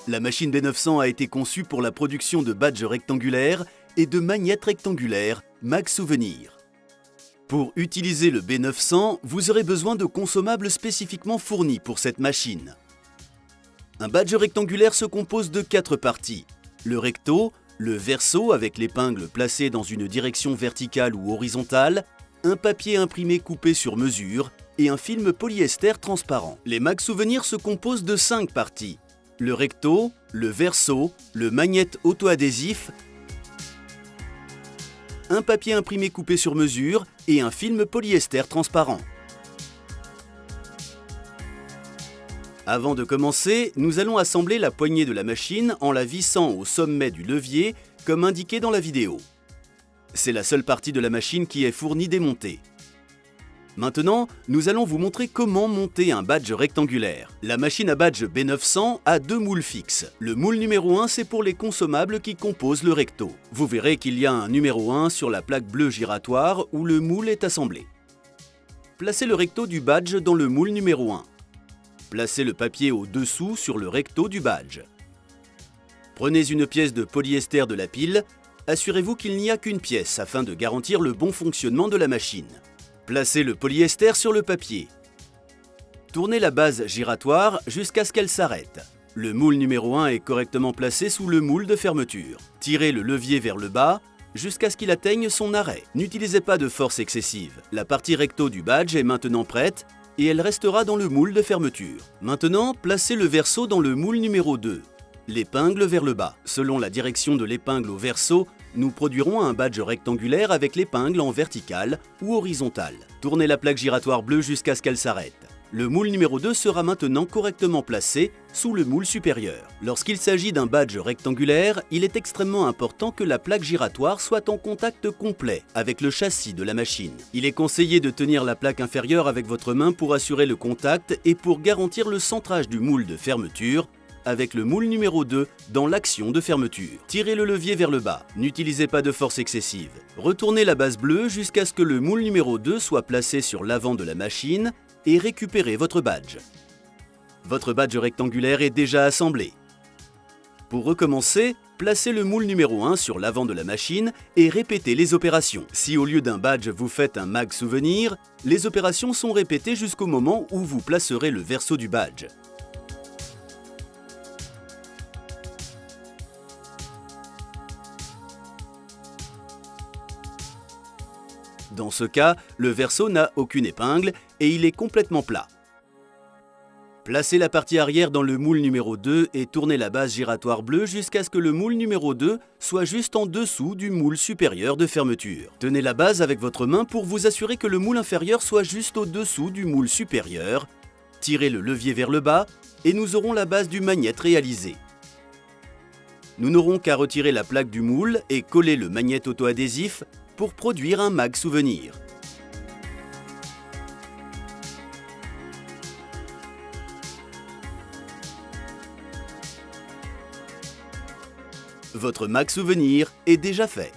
La machine B900 a été conçue pour la production de badges rectangulaires et de magnettes rectangulaires Mag Souvenir. Pour utiliser le B900, vous aurez besoin de consommables spécifiquement fournis pour cette machine. Un badge rectangulaire se compose de 4 parties. Le recto, le verso avec l'épingle placée dans une direction verticale ou horizontale, un papier imprimé coupé sur mesure et un film polyester transparent. Les Mag Souvenirs se composent de 5 parties. Le recto, le verso, le magnète auto-adhésif, un papier imprimé coupé sur mesure et un film polyester transparent. Avant de commencer, nous allons assembler la poignée de la machine en la vissant au sommet du levier comme indiqué dans la vidéo. C'est la seule partie de la machine qui est fournie démontée. Maintenant, nous allons vous montrer comment monter un badge rectangulaire. La machine à badge B900 a 2 moules fixes. Le moule numéro 1, c'est pour les consommables qui composent le recto. Vous verrez qu'il y a un numéro 1 sur la plaque bleue giratoire où le moule est assemblé. Placez le recto du badge dans le moule numéro 1. Placez le papier au-dessous sur le recto du badge. Prenez une pièce de polyester de la pile. Assurez-vous qu'il n'y a qu'une pièce afin de garantir le bon fonctionnement de la machine. Placez le polyester sur le papier. Tournez la base giratoire jusqu'à ce qu'elle s'arrête. Le moule numéro 1 est correctement placé sous le moule de fermeture. Tirez le levier vers le bas jusqu'à ce qu'il atteigne son arrêt. N'utilisez pas de force excessive. La partie recto du badge est maintenant prête et elle restera dans le moule de fermeture. Maintenant, placez le verso dans le moule numéro 2. L'épingle vers le bas. Selon la direction de l'épingle au verso, nous produirons un badge rectangulaire avec l'épingle en verticale ou horizontale. Tournez la plaque giratoire bleue jusqu'à ce qu'elle s'arrête. Le moule numéro 2 sera maintenant correctement placé sous le moule supérieur. Lorsqu'il s'agit d'un badge rectangulaire, il est extrêmement important que la plaque giratoire soit en contact complet avec le châssis de la machine. Il est conseillé de tenir la plaque inférieure avec votre main pour assurer le contact et pour garantir le centrage du moule de fermeture avec le moule numéro 2 dans l'action de fermeture. Tirez le levier vers le bas. N'utilisez pas de force excessive. Retournez la base bleue jusqu'à ce que le moule numéro 2 soit placé sur l'avant de la machine et récupérez votre badge. Votre badge rectangulaire est déjà assemblé. Pour recommencer, placez le moule numéro 1 sur l'avant de la machine et répétez les opérations. Si au lieu d'un badge vous faites un Mag Souvenir, les opérations sont répétées jusqu'au moment où vous placerez le verso du badge. Dans ce cas, le verso n'a aucune épingle et il est complètement plat. Placez la partie arrière dans le moule numéro 2 et tournez la base giratoire bleue jusqu'à ce que le moule numéro 2 soit juste en dessous du moule supérieur de fermeture. Tenez la base avec votre main pour vous assurer que le moule inférieur soit juste au-dessous du moule supérieur. Tirez le levier vers le bas et nous aurons la base du magnète réalisée. Nous n'aurons qu'à retirer la plaque du moule et coller le magnète auto-adhésif pour produire un Mag Souvenir. Votre Mag Souvenir est déjà fait.